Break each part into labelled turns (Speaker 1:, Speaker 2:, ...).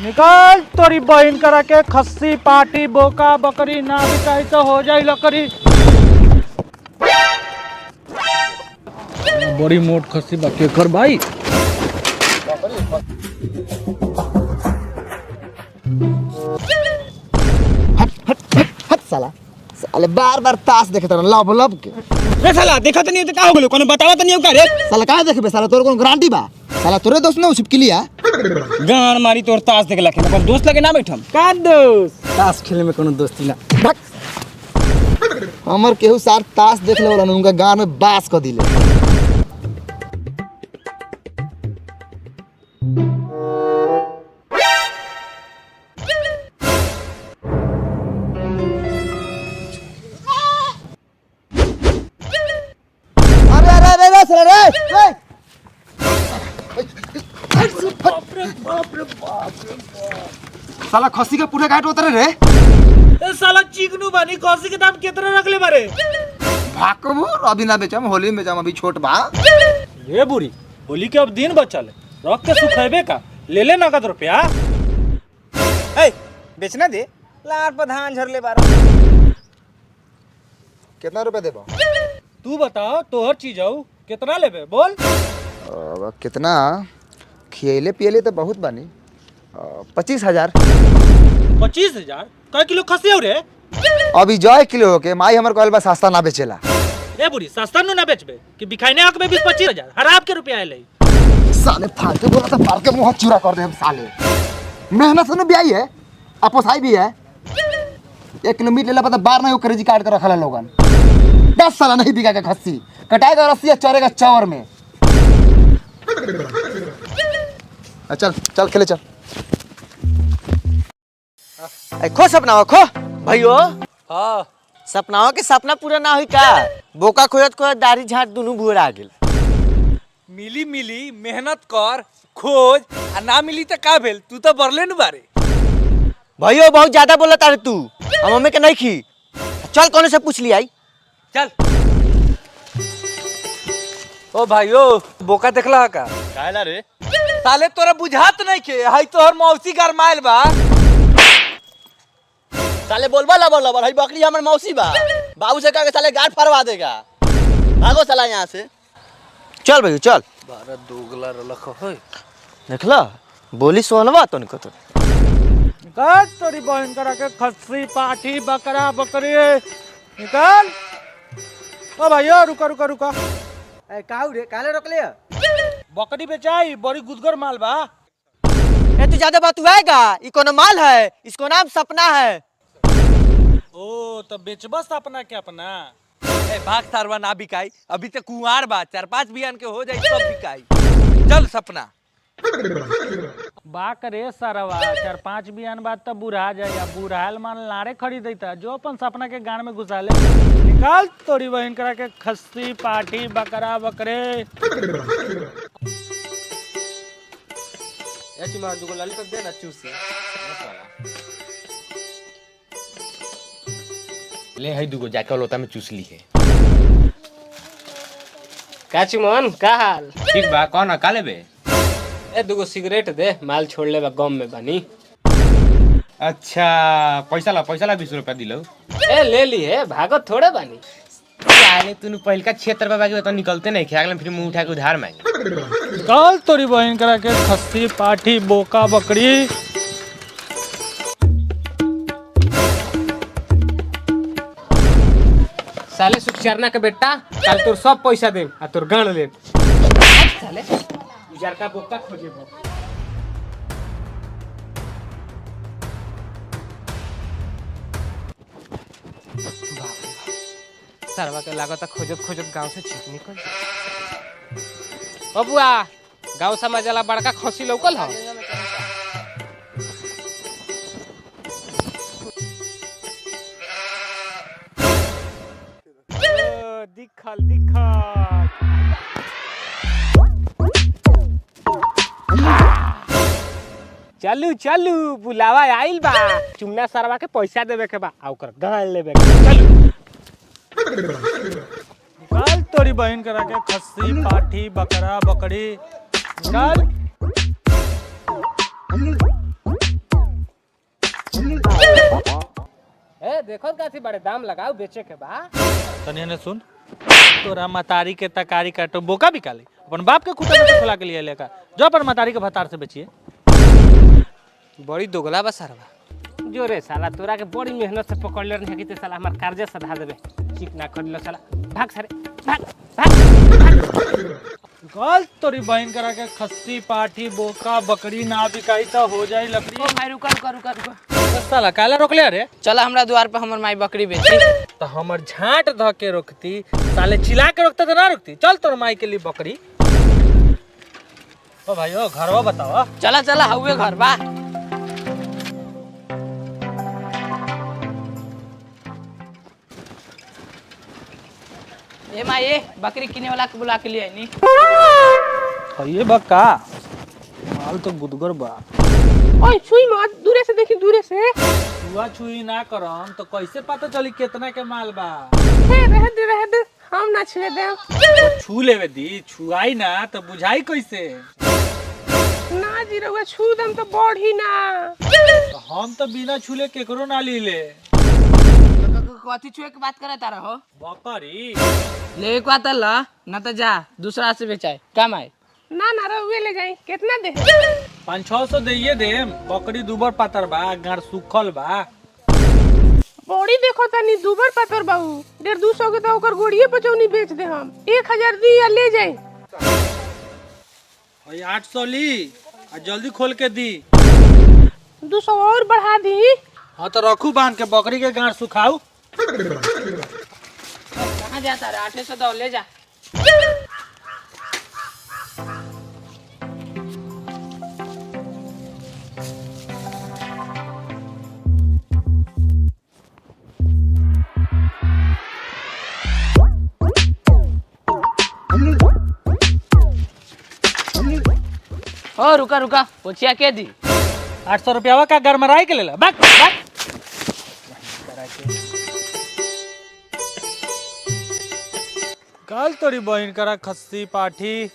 Speaker 1: निकाल तोरी बहन करा के खस्सी पाटी बोका बकरी ना बिकाई तो हो जाई लकड़ी। बड़ी मोट खस्सी बाकी कर भाई।
Speaker 2: हट साला साले बार बार ताश देखत रह लब लब के।
Speaker 3: रे साला देखत नहीं तो का हो गेलो कोनो बतावत नहीं का रे।
Speaker 2: साला काहे देखबे साला तोर कोनो गारंटी बा? साला तोरे दोस्त न छिपकी लिया
Speaker 3: गान मारी तोर ताश देखला के अपन दोस्त लगे ना बैठम
Speaker 1: का दोस्त
Speaker 2: ताश खेले में कोनो दोस्ती ना। हमर केहू सार ताश देखले वाला उनका गांव में बास क दिले। साला खस्सी का पूरा घाट उतरे रे।
Speaker 1: ए साला चिकनू बानी खस्सी के दाम कितना रखले बारे?
Speaker 2: भाकबू अभी ना बेचम होली में बेचम अभी छोट बा।
Speaker 1: ये बुरी होली के अब दिन बचल है रख के सुखेबे का ले ले नगद रुपया।
Speaker 3: ए बेचना दे लार प्रधान झरले बारा।
Speaker 2: कितना रुपए देबो?
Speaker 1: तू बताओ तोहर चीज आऊ कितना लेबे बोल।
Speaker 2: अब कितना खियले पियले तो बहुत बानी 25,000।
Speaker 1: 25,000 कै किलो खस्सी हो रे?
Speaker 2: अभी जय किलो हो के माई हमर कहल बा सस्ता ना बेचेला।
Speaker 1: ए बुरी सस्ता नु ना बेचबे कि बिखाइने हक में 20-25,000 हराब के रुपया आइले।
Speaker 2: साले फालतू बोला था फाड़ के मुंह चूरा कर दे हम साले। मेहनत से न ब्याई है अपोसाई भी है। 1 किलो मीट लेला पता बार नहीं क्रेजी काट कर रखला लोगन। 10 साल नहीं बिका के खस्सी कटाएगा रस्सी चौरेगा चौर में। चल चल खेले चल।
Speaker 4: खो सपना खो भाइयों।
Speaker 1: हां
Speaker 4: सपनाओं के सपना पूरा ना हुई का? बोका खोजत खोजत दाढ़ी झाट दोनों भूरा आ गेल।
Speaker 1: मिली मिली मेहनत कर खोज आ ना मिली त का भेल? तू तो बरले न बारे।
Speaker 4: भाइयों बहुत ज्यादा बोला तारे तू हम हमें के नहीं खी। चल कौन से पूछ लिया
Speaker 1: चल। ओ भाइयों बोका देखला का?
Speaker 3: काहेला रे?
Speaker 1: साले तोरा बुझात नहीं के हाई तोहर मौसी गरमाइल बा।
Speaker 4: साले बोलबा लबर लबर हई बकरी हमर मौसी बा। बाबू से कह के साले गाड़ फरवा देगा। भागो साला यहाँ से। चल भाई चल।
Speaker 1: बारह दोगला रलख होय
Speaker 4: देखला बोली सोनवा तो निको तो
Speaker 1: निकाल तोरी बहन करा के खस्सी पाठी बकरा बकरी निकाल। ओ भाइयों रुका रुका रुका।
Speaker 4: ए काऊ रे काले रोक ले?
Speaker 1: बकरी बेचाई बड़ी गुदगर माल बा।
Speaker 4: ए तू ज्यादा बात हुआएगा। ई कोनो माल है इसको नाम सपना है।
Speaker 1: ओ तो बेचबस अपना के अपना। ए भाग सारवा ना बिकाई अभी तक कुंवार बा 4-5 बियान के हो जाई तब बिकाई। चल सपना बा करे सारवा 4-5 बियान बाद तब बुढ़ा जाए या बुढ़ाल मान लारे खरीदैता जो अपन सपना के गान में घुसा ले। निकाल तोरी बहन करा के खस्सी पाठी बकरा बकरे।
Speaker 3: याची मार दुगो लाली तो दे ना चूसी ले है दुगो जाके लोटा में चूस ली है।
Speaker 5: काची मोहन का हाल?
Speaker 3: ठीक बा कौन का लेबे?
Speaker 5: ए दुगो सिगरेट दे माल छोड़ ले बा गम में बनी।
Speaker 3: अच्छा पैसा ला 20 रुपया दिलो।
Speaker 5: ए ले ली है भागत थोड़े बनी।
Speaker 3: साले तूने पहल का 76 रुपया बाकी तो निकलते नहीं खे अगले फिर मुंह उठा के उधार मांगे।
Speaker 1: निकाल तोरी बहन करा के खस्सी पाठी बोका बकरी।
Speaker 5: साले सुखचरना के बेटा कल तोर सब पैसा दे आ तोर गांड ले। साले उजार का बोका खोजे बो। सरवा के लागत खोजत खोजत गांव से छिप निकल। ओ बुआ गांव समाज वाला बड़का खसी लौकल ह।
Speaker 1: दिखल दिखल
Speaker 5: चलू चलू बुलावा आइल बा। चुमना सरवा के पैसा देवे के बा आ ओकर गांड लेवे के। चलू
Speaker 1: निकाल तोरी बहन करा के खस्सी पाठी बकरा बकरी। निकाल
Speaker 5: देखो काफी बड़े दाम लगाओ बेचे के बा।
Speaker 1: तनिया ने सुन, तोरा मतारी के तकारी काटो बोका भी काली अपन बाप के खुटा में खोला के लिए लेका जो पर मतारी के भतार से बेचिए।
Speaker 5: बड़ी दोगला बा सरवा। जो रे साला तोरा के बड़ी मेहनत से पकड़ ले रही कि साला हमार कर्जा सधा देबे। ठीक ना कर लो साला। भाग सारे भाग भाग।
Speaker 1: गल तोरी बहन करा के खस्सी पाठी बोका बकरी ना बिकाई तो हो जाई लकड़ी।
Speaker 6: ओ भाई रुका रुका रुका रुका,
Speaker 1: साला काला रोकले रे।
Speaker 6: चला हमरा द्वार पे हमर माई बकरी बेची।
Speaker 1: तो हमर झाट ध के रोकती, साले चिल्ला के रोकता तो ना रोकती। चल तोर माई के लिए बकरी। ओ भाई ओ घरवा बताओ।
Speaker 6: चला चला हउए घर बा। ए माई बकरी किने वाला के बुला के लिए नी।
Speaker 1: ये बक्का माल तो गुदगर बा।
Speaker 5: ओए छुई मत, दूरे से देखी दूरे से।
Speaker 1: छुआ छुई ना करम तो कैसे पता चली कितना के माल बा।
Speaker 5: रह दे हम ना छुए दे।
Speaker 1: तो छू लेवे दी, छुआई ना तो बुझाई कैसे।
Speaker 5: ना जी रहुआ छू दम तो बढ़ी ना।
Speaker 1: तो हम तो बिना छूले केकरो ना ली ले।
Speaker 6: कथी छुए के बात करे तारा हो?
Speaker 1: बकरी
Speaker 6: ले एक बात ला ना तो जा दूसरा से बेचाए काम आए।
Speaker 5: ना ना रहुए ले जाई। कितना दे?
Speaker 1: 500-600 दइए देम। बकरी दुबर पातर बा, गार सुखल बा।
Speaker 5: बॉडी देखो तनी दुबर पतर बाबू 150-200 के तो ओकर गोड़िए पचौनी बेच दे हम। 1000 दी या ले जाई।
Speaker 1: और 800 ली आ जल्दी खोल के दी।
Speaker 5: 200 और बढ़ा दी।
Speaker 1: हाँ तो रखू बांध के बकरी के गार सुखाऊ।
Speaker 6: कहाँ जाता रे? 800 दो ले जा। ओ रुका रुका, पोछिया के दी?
Speaker 1: 800 रुपया का गरमराई के लेला। बैठ बैठ। कल तोरी बहन करा खस्सी पाठी।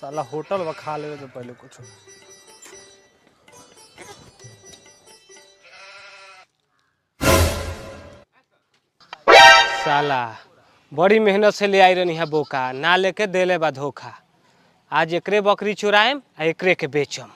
Speaker 1: साला होटल व खा लेवे तो पहले कुछ।
Speaker 5: साला बड़ी मेहनत से ले आई रहनी है बोका, ना लेके देले बा धोखा। आज एकरे बकरी चुराएम आ एकरे के बेचम।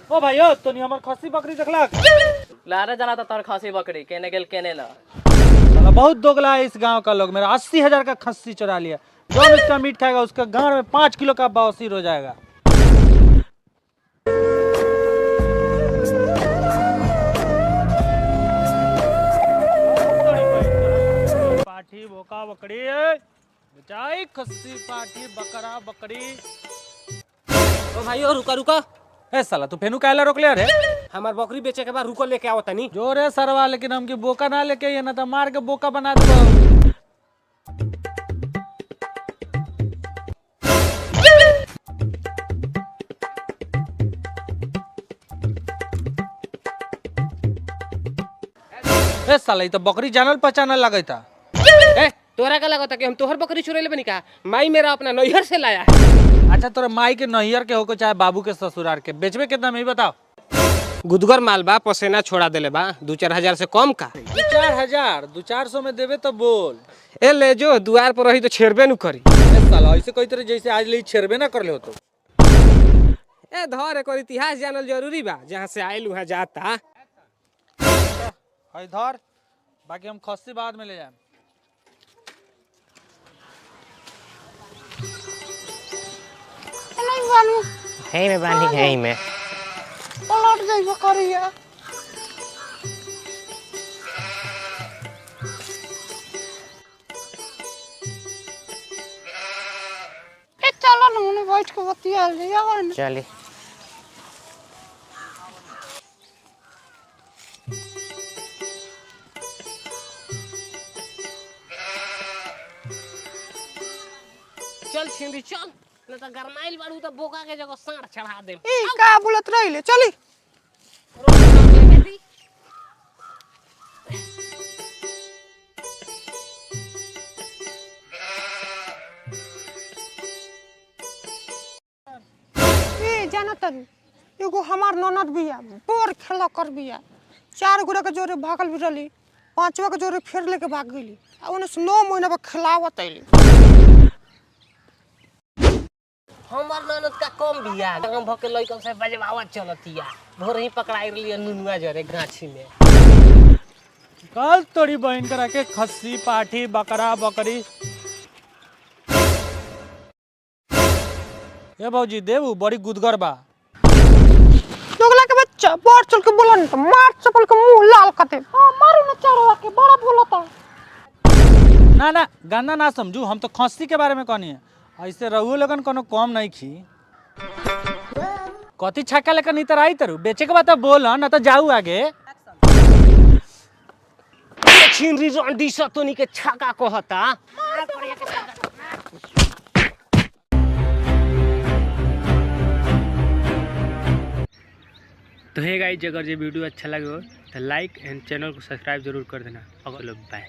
Speaker 1: ओ भाई ओ तोनी हमर खस्सी बकरी देखलक?
Speaker 6: लारे जाना था तोर खसी बकरी केने गेल केने ला।
Speaker 1: साला बहुत दोगला है इस गांव का लोग। मेरा 80,000 का खस्सी चुरा लिया। जो इसका मीट खाएगा उसका गांव में 5 किलो का बवासीर हो जाएगा। पाठी बोका बकरी बेचाई खस्सी पाठी बकरा बकरी।
Speaker 5: ओ भाई ओ रुका रुका।
Speaker 1: ए साला तू फेनू काहेला रोक ले रे?
Speaker 5: हमार बकरी बेचे के बाद रुको लेके आओ तनी।
Speaker 1: जो रे सरवा, लेकिन हमकी बोका ना लेके आइए ना तो मार के बोका बना दो। ए साला ये तो बकरी जानल पहचानल लगे था।
Speaker 5: ए तोरा का लगता कि हम तोहर बकरी चुराइले बनी का? माई मेरा अपना नैहर से लाया है।
Speaker 1: अच्छा तोरा माई के नैहर के होको चाहे बाबू के ससुराल के, बेचबे कितना में ही बताओ।
Speaker 5: गुदगर माल बा, पसेना छोड़ा देले बा। 2-4 हजार से कम का?
Speaker 1: 2-4 200-400 में देवे तो बोल।
Speaker 5: ए ले जो दुआर पर रही तो छेड़बे नु करी।
Speaker 1: ए साला ऐसे कोई तरह जैसे आज ले छेड़बे ना कर ले हो तो।
Speaker 5: ए धर एक इतिहास जानल जरूरी बा। जहाँ से आयल वहाँ जाता।
Speaker 1: है धर, बाकी हम खस्सी बाद में ले जाए।
Speaker 5: है में बांधी है में।
Speaker 6: पलट जाइबो करिया। ए चलो ना मने बैठ के बतिया ले आवा ना।
Speaker 5: चले चल छिंदी चल, न तो गरमाइल बाड़ू तो बोका के जगह साढ़ चढ़ा दे।
Speaker 6: ई का बोलत रहिले चली।
Speaker 7: जाना तनी एगो हमार ननद बिया बोर खेला कर बिया 4 गोरा के जोरे भागल भी रही 5वां के जोरे फिर लेके भाग गई आ उन्हें 9 महीना पर खिलावत आइली
Speaker 5: हमार ननद का कम बिया गांव भके लइकन से बजवावा चलतिया भोर ही पकड़ाई रही नुनुआ जरे गाछी में
Speaker 1: कल तोरी बहन करा के खस्सी पाठी बकरा बकरी ये भौजी देवू बड़ी गुदगर बा
Speaker 7: लोगला के बच्चा बाहर चल के बोला नहीं तो मार चपल के मुंह लाल कते हां मारू न चढ़वा के बड़ा बोलता
Speaker 1: ना ना गंदा ना समझू हम तो खस्सी के बारे में कहनी है ऐसे रहू लगन कोनो कम नहीं खी कथी छक्का लेकर नहीं तर आई तरु बेचे के बात बोल ना तो जाऊ आगे
Speaker 5: छिनरी रंडी सतोनी के छका कहता तो हे गाइस अगर ये वीडियो अच्छा लगे हो तो लाइक एंड चैनल को सब्सक्राइब जरूर कर देना अगर बाय।